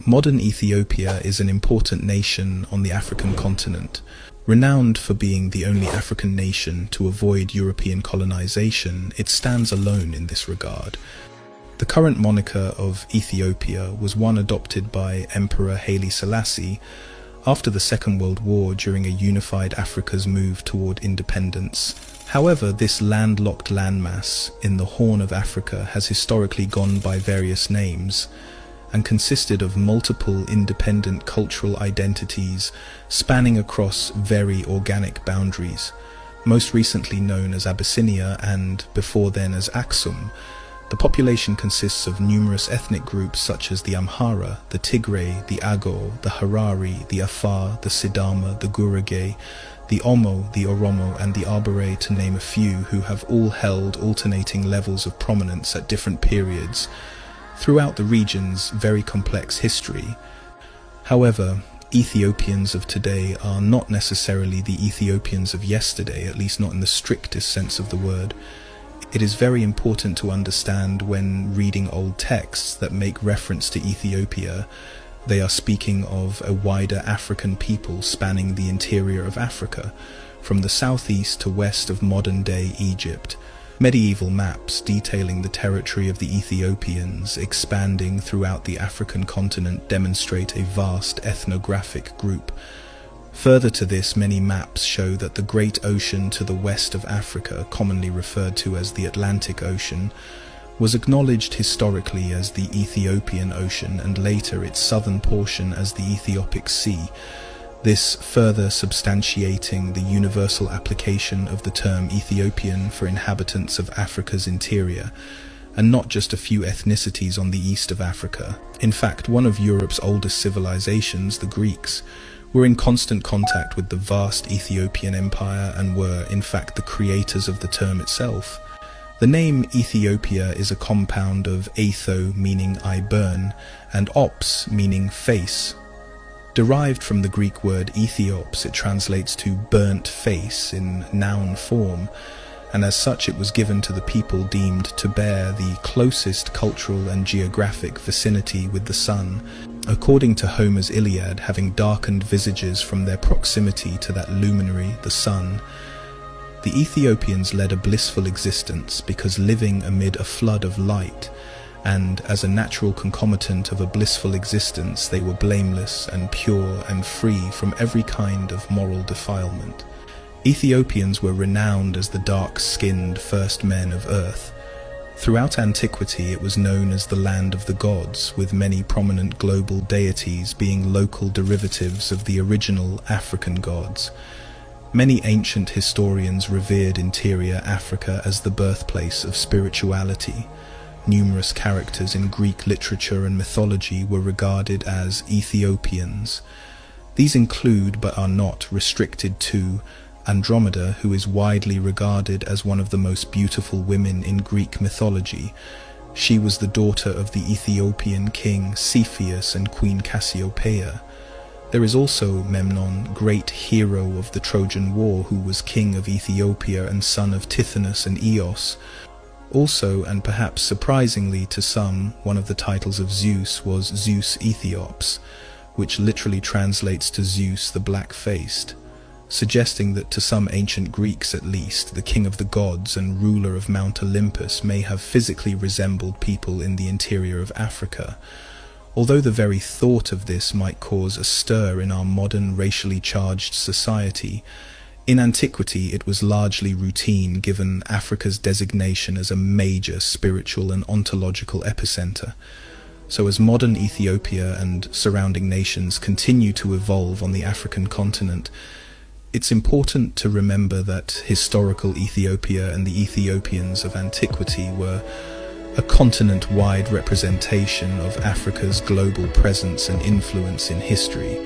Modern Ethiopia is an important nation on the African continent. Renowned for being the only African nation to avoid European colonization, it stands alone in this regard. The current moniker of Ethiopia was one adopted by Emperor Haile Selassie after the Second World War during a unified Africa's move toward independence. However, this landlocked landmass in the Horn of Africa has historically gone by various names and consisted of multiple independent cultural identities spanning across very organic boundaries, most recently known as Abyssinia and before then as Aksum. The population consists of numerous ethnic groups such as the Amhara, the Tigray, the Agor, the Harari, the Afar, the Sidama, the Gurage, the Omo, the Oromo, and the Abere, to name a few, who have all held alternating levels of prominence at different periods throughout the region's very complex history. However, Ethiopians of today are not necessarily the Ethiopians of yesterday, at least not in the strictest sense of the word. It is very important to understand when reading old texts that make reference to Ethiopia, they are speaking of a wider African people spanning the interior of Africa, from the southeast to west of modern-day Egypt. Medieval maps detailing the territory of the Ethiopians expanding throughout the African continent demonstrate a vast ethnographic group. Further to this, many maps show that the Great Ocean to the west of Africa, commonly referred to as the Atlantic Ocean, was acknowledged historically as the Ethiopian Ocean and later its southern portion as the Ethiopic Sea, this further substantiating the universal application of the term Ethiopian for inhabitants of Africa's interior, and not just a few ethnicities on the east of Africa. In fact, one of Europe's oldest civilizations, the Greeks, were in constant contact with the vast Ethiopian Empire and were, in fact, the creators of the term itself. The name Ethiopia is a compound of etho, meaning I burn, and ops, meaning face. Derived from the Greek word Ethiops, it translates to burnt face in noun form, and as such it was given to the people deemed to bear the closest cultural and geographic vicinity with the sun, according to Homer's Iliad, having darkened visages from their proximity to that luminary, the sun. The Ethiopians led a blissful existence because living amid a flood of light, and as a natural concomitant of a blissful existence, they were blameless and pure and free from every kind of moral defilement. Ethiopians were renowned as the dark-skinned first men of earth. Throughout antiquity, it was known as the land of the gods, with many prominent global deities being local derivatives of the original African gods. Many ancient historians revered interior Africa as the birthplace of spirituality. Numerous characters in Greek literature and mythology were regarded as Ethiopians. These include, but are not restricted to, Andromeda, who is widely regarded as one of the most beautiful women in Greek mythology. She was the daughter of the Ethiopian king Cepheus and Queen Cassiopeia. There is also Memnon, great hero of the Trojan War, who was king of Ethiopia and son of Tithonus and Eos. Also, and perhaps surprisingly to some, one of the titles of Zeus was Zeus Ethiops, which literally translates to Zeus the black-faced, suggesting that to some ancient Greeks at least, the king of the gods and ruler of Mount Olympus may have physically resembled people in the interior of Africa. Although the very thought of this might cause a stir in our modern racially charged society, in antiquity it was largely routine given Africa's designation as a major spiritual and ontological epicenter. So as modern Ethiopia and surrounding nations continue to evolve on the African continent, it's important to remember that historical Ethiopia and the Ethiopians of antiquity were a continent-wide representation of Africa's global presence and influence in history.